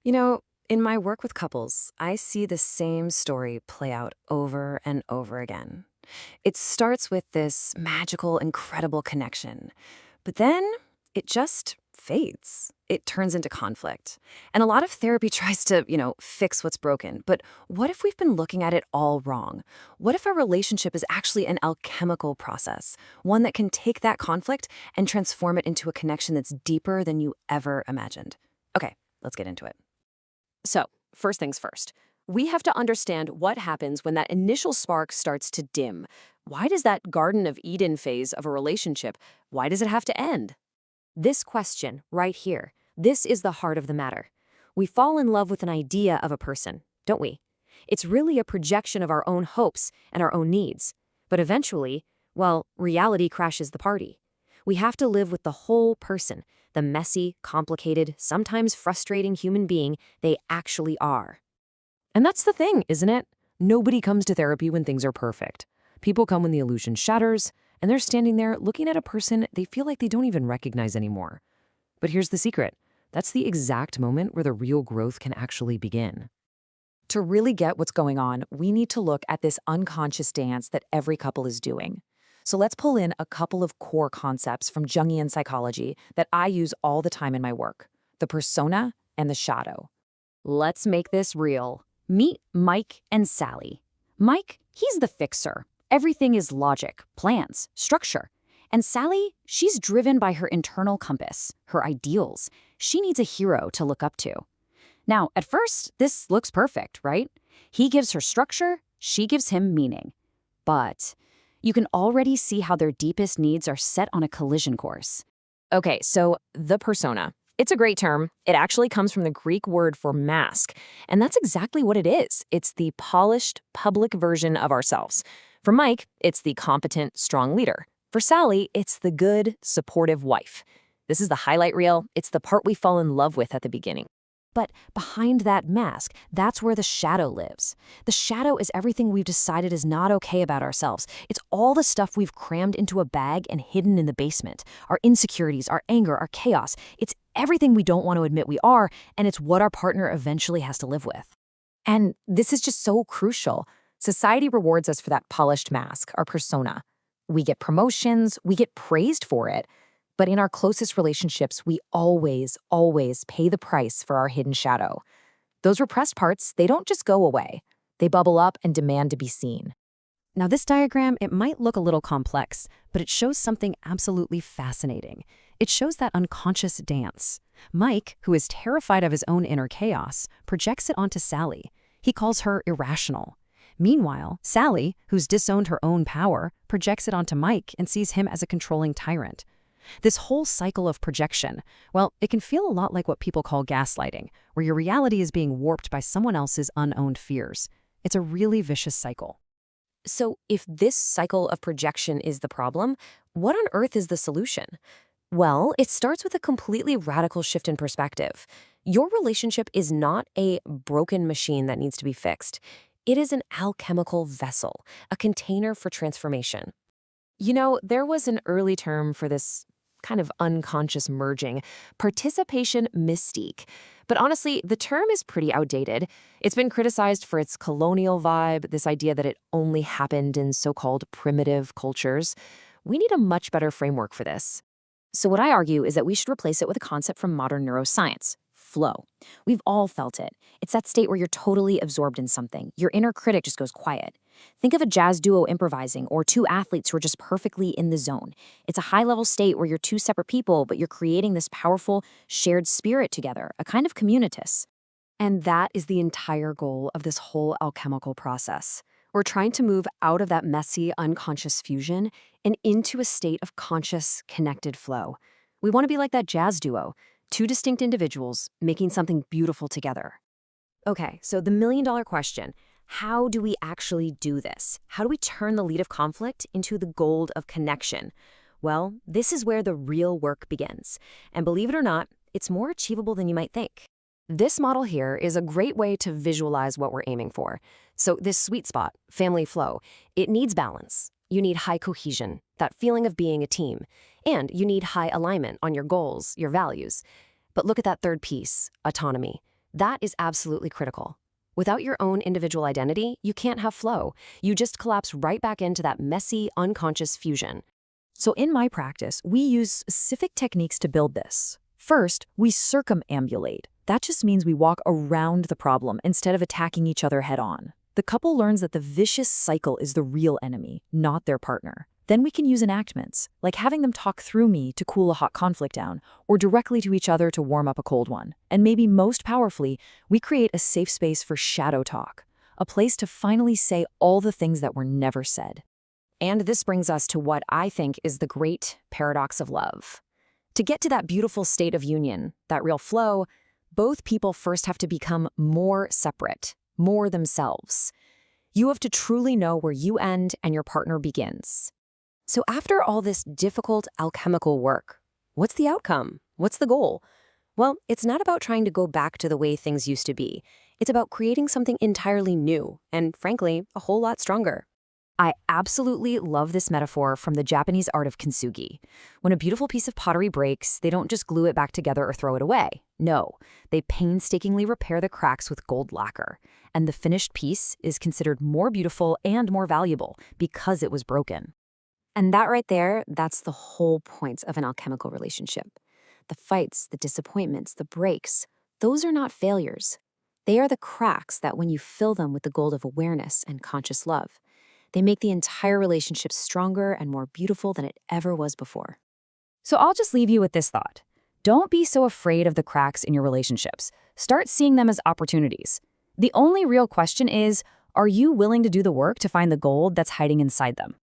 You know, in my work with couples, I see the same story play out over and over again. It starts with this magical, incredible connection, but then it just fades. It turns into conflict. And a lot of therapy tries to, fix what's broken. But what if we've been looking at it all wrong? What if a relationship is actually an alchemical process, one that can take that conflict and transform it into a connection that's deeper than you ever imagined? Okay, let's get into it. So, first things first, we have to understand what happens when that initial spark starts to dim. Why does that Garden of Eden phase of a relationship, why does it have to end? This question, right here, this is the heart of the matter. We fall in love with an idea of a person, don't we? It's really a projection of our own hopes and our own needs. But eventually, well, reality crashes the party. We have to live with the whole person, the messy, complicated, sometimes frustrating human being they actually are. And that's the thing, isn't it? Nobody comes to therapy when things are perfect. People come when the illusion shatters, and they're standing there looking at a person they feel like they don't even recognize anymore. But here's the secret. That's the exact moment where the real growth can actually begin. To really get what's going on, we need to look at this unconscious dance that every couple is doing. So let's pull in a couple of core concepts from Jungian psychology that I use all the time in my work: the persona and the shadow. Let's make this real. Meet Mike and Sally. Mike, he's the fixer. Everything is logic, plans, structure. And Sally, she's driven by her internal compass, her ideals. She needs a hero to look up to. Now, at first, this looks perfect, right? He gives her structure, she gives him meaning. But you can already see how their deepest needs are set on a collision course. Okay, so the persona. It's a great term. It actually comes from the Greek word for mask. And that's exactly what it is. It's the polished, public version of ourselves. For Mike, it's the competent, strong leader. For Sally, it's the good, supportive wife. This is the highlight reel. It's the part we fall in love with at the beginning. But behind that mask, that's where the shadow lives. The shadow is everything we've decided is not okay about ourselves. It's all the stuff we've crammed into a bag and hidden in the basement. Our insecurities, our anger, our chaos. It's everything we don't want to admit we are, and it's what our partner eventually has to live with. And this is just so crucial. Society rewards us for that polished mask, our persona. We get promotions, we get praised for it. But in our closest relationships, we always, always pay the price for our hidden shadow. Those repressed parts, they don't just go away. They bubble up and demand to be seen. Now, this diagram, it might look a little complex, but it shows something absolutely fascinating. It shows that unconscious dance. Mike, who is terrified of his own inner chaos, projects it onto Sally. He calls her irrational. Meanwhile, Sally, who's disowned her own power, projects it onto Mike and sees him as a controlling tyrant. This whole cycle of projection, well, it can feel a lot like what people call gaslighting, where your reality is being warped by someone else's unowned fears. It's a really vicious cycle. So if this cycle of projection is the problem, what on earth is the solution? Well, it starts with a completely radical shift in perspective. Your relationship is not a broken machine that needs to be fixed. It is an alchemical vessel, a container for transformation. You know, there was an early term for this kind of unconscious merging, participation mystique. But honestly, the term is pretty outdated. It's been criticized for its colonial vibe, this idea that it only happened in so-called primitive cultures. We need a much better framework for this. So what I argue is that we should replace it with a concept from modern neuroscience: flow. We've all felt it. It's that state where you're totally absorbed in something. Your inner critic just goes quiet. Think of a jazz duo improvising or two athletes who are just perfectly in the zone. It's a high-level state where you're two separate people, but you're creating this powerful, shared spirit together, a kind of communitas. And that is the entire goal of this whole alchemical process. We're trying to move out of that messy, unconscious fusion and into a state of conscious, connected flow. We want to be like that jazz duo, two distinct individuals making something beautiful together. Okay, so the million-dollar question: how do we actually do this? How do we turn the lead of conflict into the gold of connection? Well, this is where the real work begins. And believe it or not, it's more achievable than you might think. This model here is a great way to visualize what we're aiming for. So this sweet spot, family flow, it needs balance. You need high cohesion, that feeling of being a team. And you need high alignment on your goals, your values. But look at that third piece, autonomy. That is absolutely critical. Without your own individual identity, you can't have flow. You just collapse right back into that messy, unconscious fusion. So in my practice, we use specific techniques to build this. First, we circumambulate. That just means we walk around the problem instead of attacking each other head-on. The couple learns that the vicious cycle is the real enemy, not their partner. Then we can use enactments, like having them talk through me to cool a hot conflict down, or directly to each other to warm up a cold one. And maybe most powerfully, we create a safe space for shadow talk, a place to finally say all the things that were never said. And this brings us to what I think is the great paradox of love. To get to that beautiful state of union, that real flow, both people first have to become more separate, more themselves. You have to truly know where you end and your partner begins. So after all this difficult alchemical work, what's the outcome? What's the goal? Well, it's not about trying to go back to the way things used to be. It's about creating something entirely new and, frankly, a whole lot stronger. I absolutely love this metaphor from the Japanese art of Kintsugi. When a beautiful piece of pottery breaks, they don't just glue it back together or throw it away. No, they painstakingly repair the cracks with gold lacquer. And the finished piece is considered more beautiful and more valuable because it was broken. And that right there, that's the whole point of an alchemical relationship. The fights, the disappointments, the breaks, those are not failures. They are the cracks that when you fill them with the gold of awareness and conscious love, they make the entire relationship stronger and more beautiful than it ever was before. So I'll just leave you with this thought. Don't be so afraid of the cracks in your relationships. Start seeing them as opportunities. The only real question is, are you willing to do the work to find the gold that's hiding inside them?